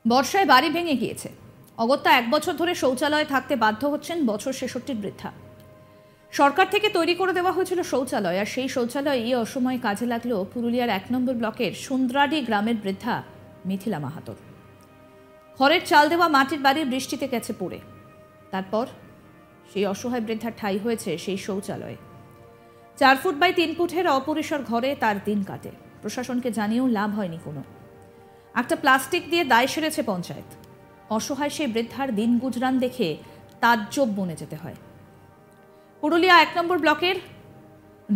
বর্ষায় বাড়ি ভেঙে গিয়েছে। অগত্যা 1 বছর ধরে শৌচালয়ে থাকতে বাধ্য হচ্ছেন বছর ৬৬ বৃদ্ধা। সরকার থেকে তৈরি করে দেওয়া হয়েছিল শৌচালয়, আর সেই শৌচালয়ই অসময়ে কাজে লাগলো পুরুলিয়ার 1 নম্বর ব্লকের সুন্দ্রাডি গ্রামের বৃদ্ধা মিথিলা মাহাতোর। খড়ের চাল দেওয়া মাটির বাড়ি বৃষ্টিতে গেছে পড়ে। তারপর সেই অসহায় বৃদ্ধার ঠাঁই হয়েছে সেই শৌচালয়ে। 4 ফুট বাই 3 ফুটের অপরিসর ঘরে তার দিন কাটে। প্রশাসনকে জানিয়েও লাভ হয়নি কোনো। একটা প্লাস্টিক দিয়ে দায় সেরেছে পঞ্চায়েত। অসহায় সেই বৃদ্ধার দিন গুজরান দেখে তাজ্জব বনে যেতে হয়। পুরুলিয়া 1 নম্বর ব্লকের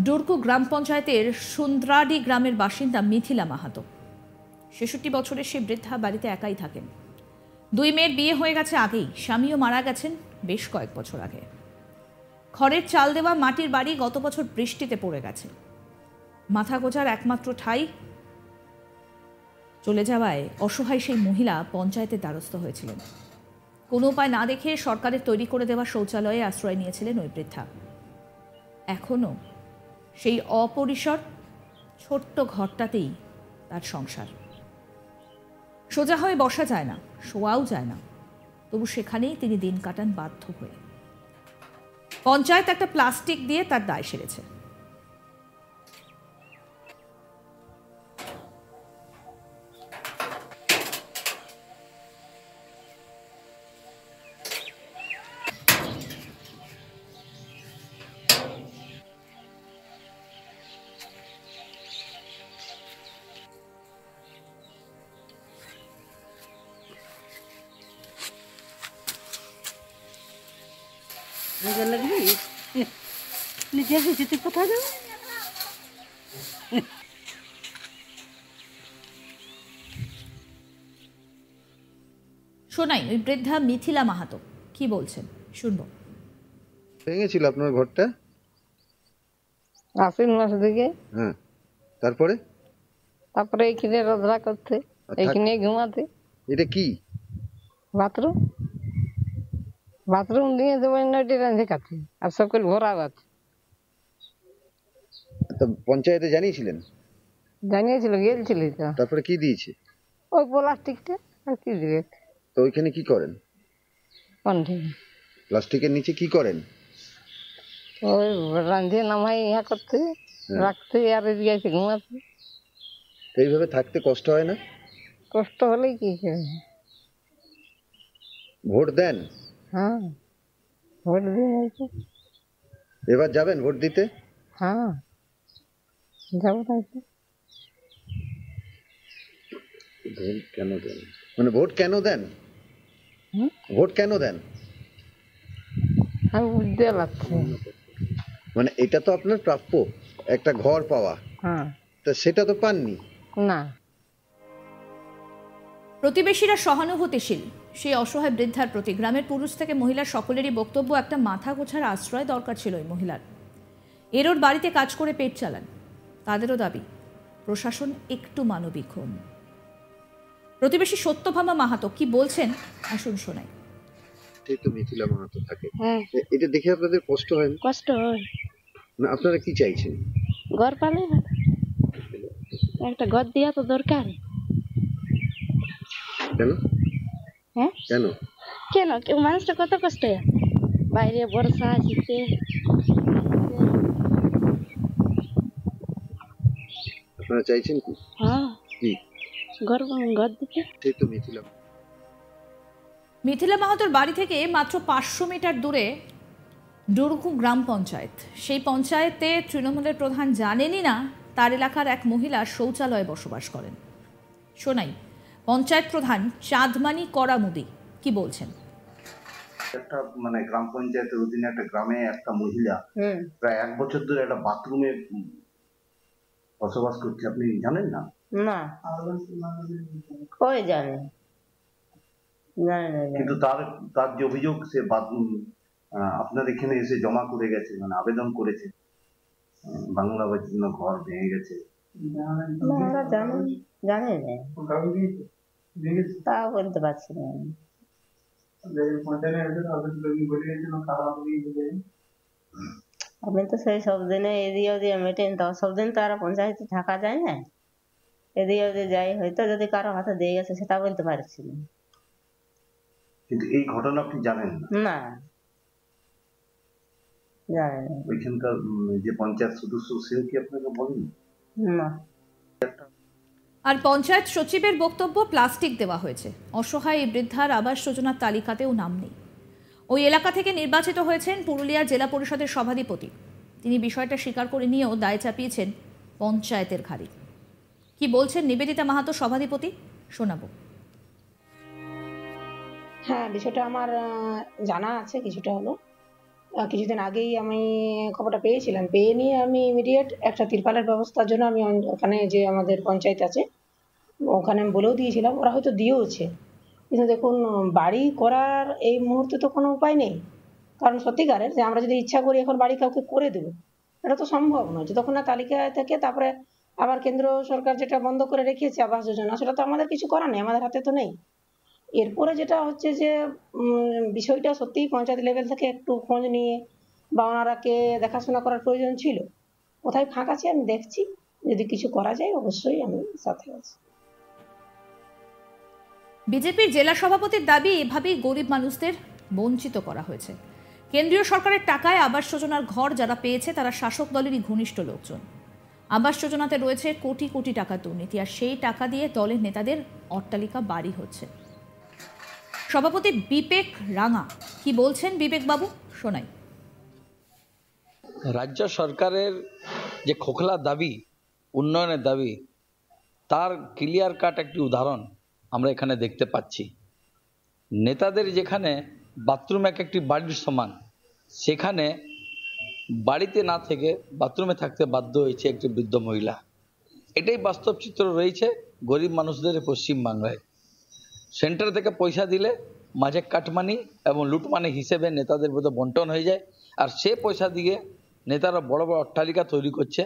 ডুরকু গ্রাম পঞ্চায়েতের সুন্দ্রাডি গ্রামের বাসিন্দা মিথিলা মাহাতো। ৬৬ বছরের সেই বৃদ্ধা বাড়িতে একাই থাকেন। 2 মেয়ের বিয়ে হয়ে গেছে আগেই, স্বামীও মারা গেছেন বেশ কয়েক বছর আগে। খড়ের চাল দেওয়া মাটির বাড়ি গত বছর বৃষ্টিতে পড়ে গেছে। মাথা গোজার একমাত্র ঠাঁই চলে যাওয়ায় অসহায় সেই মহিলা পঞ্চায়েতের দ্বারস্থ হয়েছিলেন। কোনো উপায় না দেখে সরকারের তৈরি করে দেওয়া শৌচালয়ে আশ্রয় নিয়েছিলেন ওই বৃদ্ধা। এখনও সেই অপরিসর ছোট্ট ঘরটাতেই তার সংসার। সোজা হয়ে বসা যায় না, শোয়াও যায় না, তবু সেখানেই তিনি দিন কাটান বাধ্য হয়ে। পঞ্চায়েত একটা প্লাস্টিক দিয়ে তার দায় সেরেছে। শোনাই ওই বৃদ্ধা মিথিলা মাহাতো কি বলছেন, শুনবো। ভেঙেছিল আপনার ঘরটা? আশ্বিন মাস দিকে। হ্যাঁ, তারপরে এইখানে রোজরা করতে, এইখানে ঘুমাতে। এটা কি বাথরুম? বাথরুম দিয়ে দেবেন নয়টি রাঁধে কাছে, আর সকল ভরা আছে। তো পঞ্চায়েতে জানিয়েছিলেন? জানিয়েছিল, গেলছিল তো। তারপরে কি দিয়েছে? ওই প্লাস্টিকটা আর কি দিবে। তো ওইখানে কি করেন? প্লাস্টিকের নিচে কি করেন? ওই রাঁধে নামাই ইহা করতে, রাখতে, আর এদিকে এসে ঘুমাতে। এইভাবে থাকতে কষ্ট হয় না? কষ্ট হলেই কি করবে। ভোট দেন? হ্যাঁ, ভোট দিয়ে। এবার যাবেন ভোট দিতে? হ্যাঁ, যাবো তাই। ভোট কেন দেন? মানে ভোট কেন দেন? ভোট কেন দেন আমি বুঝতে পারছি। মানে এটা তো আপনার প্রাপ্য, একটা ঘর পাওয়া। হ্যাঁ, তা সেটা তো পাননি। না। প্রতিবেশীরা সহানুভূতিশীল সেই অসহায় বৃদ্ধার প্রতি। গ্রামের পুরুষ থেকে মহিলা সকলেরই বক্তব্য, একটা মাথা গোছার আশ্রয় দরকার ছিল ওই মহিলার। এরোর বাড়িতে কাজ করে পেট চালান। তাদেরও দাবি প্রশাসন একটু মানবিক হন। প্রতিবেশী সত্যভামা মাহাতো কি বলছেন আসুন শোনাই। তো মিথিলা মাহাতো থাকে, এটা দেখে আপনাদের কষ্ট হয় না? কষ্ট হয় না, আপনারা কি চাইছেন? ঘর পালে না, একটা ঘর দেওয়া তো দরকার। কেন? হ্যাঁ, কেন কেন মানুষটা কত কষ্ট হয় বাইরে, বর্ষা শীতে। আপনারা চাইছেন কি? হ্যাঁ, কি ঘর দিতে। সেই তো মিথিলা মাহাতোর বাড়ি থেকে মাত্র 500 মিটার দূরে ডুরকু গ্রাম পঞ্চায়েত। সেই পঞ্চায়েতে তৃণমূলের প্রধান জানেনই না তার এলাকার এক মহিলা শৌচালয়ে বসবাস করেন। শোনাই পঞ্চায়েত প্রধান চাঁদমানি করামুদি কি বলছেন। একটা মানে গ্রাম পঞ্চায়েতের অধীনে একটা গ্রামে একটা মহিলা প্রায় 1 বছর ধরে একটা বাথরুমে বসবাস করছে, আপনি জানেন না? না, কই জানে। কিন্তু তার যে অভিযোগ, সে বাথরুম আপনার এখানে এসে জমা করে গেছে, মানে আবেদন করেছে বাংলা জন্য ঘর ভেঙে গেছে। জানে তা বলতে পারছি না। আমি তো সেই সব দিনে এদিকে ওদিকে মেটেন, তো সবদিন তো আর পঞ্চায়েতে থাকা যায় না। এদিকে ওদিকে যাই, হয়তো যদি কারো হাতে দিয়ে গেছে সেটা বলতে পারছি না। কিন্তু এই ঘটনা আপনি জানেন না? না, জানি না। ওইখানকার যে পঞ্চায়েত সদস্য সেও কি আপনাকে বলেন? না। আর পঞ্চায়েত সচিবের বক্তব্য, প্লাস্টিক দেওয়া হয়েছে। অসহায় এই বৃদ্ধার আবাস যোজনার তালিকাতেও নাম নেই। ওই এলাকা থেকে নির্বাচিত হয়েছেন পুরুলিয়া জেলা পরিষদের সভাধিপতি। তিনি বিষয়টা স্বীকার করে নিয়েও দায় চাপিয়েছেন পঞ্চায়েতের ঘাড়ে। কি বলছেন নিবেদিতা মাহাতো সভাধিপতি, শোনাবো। হ্যাঁ, বিষয়টা আমার জানা আছে কিছুটা হলো। কিছুদিন আগেই আমি খবরটা পেয়েছিলাম। পেয়ে নিয়ে আমি ইমিডিয়েট একটা তিরপালের ব্যবস্থার জন্য আমি ওখানে যে আমাদের পঞ্চায়েত আছে ওখানে আমি বলেও দিয়েছিলাম, ওরা হয়তো দিয়েওছে। কিন্তু দেখুন, বাড়ি করার এই মুহূর্তে তো কোনো উপায় নেই। কারণ সত্যিকারের যে আমরা যদি ইচ্ছা করি এখন বাড়ি কাউকে করে দেবো, এটা তো সম্ভব নয়। যতক্ষণ না তালিকায় থাকে, তারপরে আবার কেন্দ্র সরকার যেটা বন্ধ করে রেখেছে আবাস যোজনা, সেটা তো আমাদের কিছু করার নেই, আমাদের হাতে তো নেই। এরপরে যেটা হচ্ছে যে বিষয়টা সত্যিই পঞ্চায়েত লেভেল থেকে একটু খোঁজ নিয়ে বা ওনারাকে দেখাশোনা করার প্রয়োজন ছিল। কোথায় ফাঁক আছে আমি দেখছি, যদি কিছু করা যায় অবশ্যই আমি সাথে আছি। বিজেপির জেলা সভাপতির দাবি, এভাবেই গরিব মানুষদের বঞ্চিত করা হয়েছে। কেন্দ্রীয় সরকারের টাকায় আবাস যোজনার ঘর যারা পেয়েছে তারা শাসক দলেরই ঘনিষ্ঠ লোকজন। আবাস যোজনাতে রয়েছে কোটি কোটি টাকা দুর্নীতি, আর সেই টাকা দিয়ে দলের নেতাদের অট্টালিকা বাড়ি হচ্ছে। সভাপতি বিবেক রাঙা কি বলছেন, বিবেক বাবু শোনাই। রাজ্য সরকারের যে খোখলা দাবি, উন্নয়নের দাবি, তার ক্লিয়ার কাট একটি উদাহরণ আমরা এখানে দেখতে পাচ্ছি। নেতাদের যেখানে বাথরুম একটি বাড়ির সমান, সেখানে বাড়িতে না থেকে বাথরুমে থাকতে বাধ্য হয়েছে একটি বৃদ্ধ মহিলা। এটাই বাস্তব চিত্র রয়েছে গরিব মানুষদের পশ্চিমবাংলায়। সেন্টার থেকে পয়সা দিলে মাঝে কাটমানি এবং লুটমানি হিসেবে নেতাদের মধ্যে বন্টন হয়ে যায়, আর সে পয়সা দিয়ে নেতারা বড় বড় অট্টালিকা তৈরি করছে,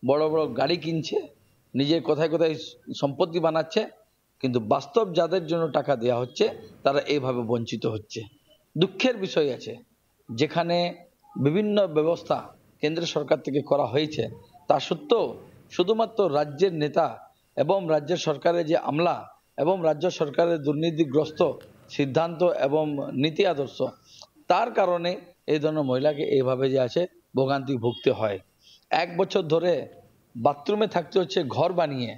বড় বড় গাড়ি কিনছে, নিজের কোথায় কোথায় সম্পত্তি বানাচ্ছে। কিন্তু বাস্তব যাদের জন্য টাকা দেওয়া হচ্ছে তারা এইভাবে বঞ্চিত হচ্ছে। দুঃখের বিষয় আছে, যেখানে বিভিন্ন ব্যবস্থা কেন্দ্র সরকার থেকে করা হয়েছে, তা সত্ত্বেও শুধুমাত্র রাজ্যের নেতা এবং রাজ্য সরকারের যে আমলা এবং রাজ্য সরকারের দুর্নীতিগ্রস্ত সিদ্ধান্ত এবং নীতি আদর্শ, তার কারণে এই ধরনের মহিলাকে এইভাবে যে আছে ভোগান্তি ভুগতে হয়। 1 বছর ধরে বাথরুমে থাকতে হচ্ছে ঘর বানিয়ে,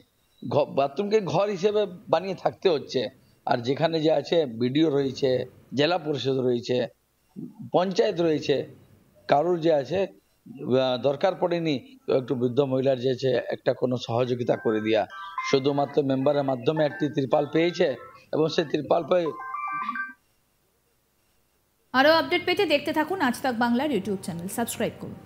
বাথরুমকে ঘর হিসেবে বানিয়ে থাকতে হচ্ছে। আর যেখানে যে আছে বিডিও রয়েছে, জেলা পরিষদ রয়েছে, পঞ্চায়েত রয়েছে, কারোর যে আছে দরকার পড়েনি একটু বৃদ্ধ মহিলার যে আছে একটা কোনো সহযোগিতা করে দেওয়া। শুধুমাত্র মেম্বারের মাধ্যমে একটি ত্রিপাল পেয়েছে এবং সেই ত্রিপাল পেয়ে। আরও আপডেট পেতে দেখতে থাকুন আজ তাক বাংলার ইউটিউব চ্যানেল, সাবস্ক্রাইব করুন।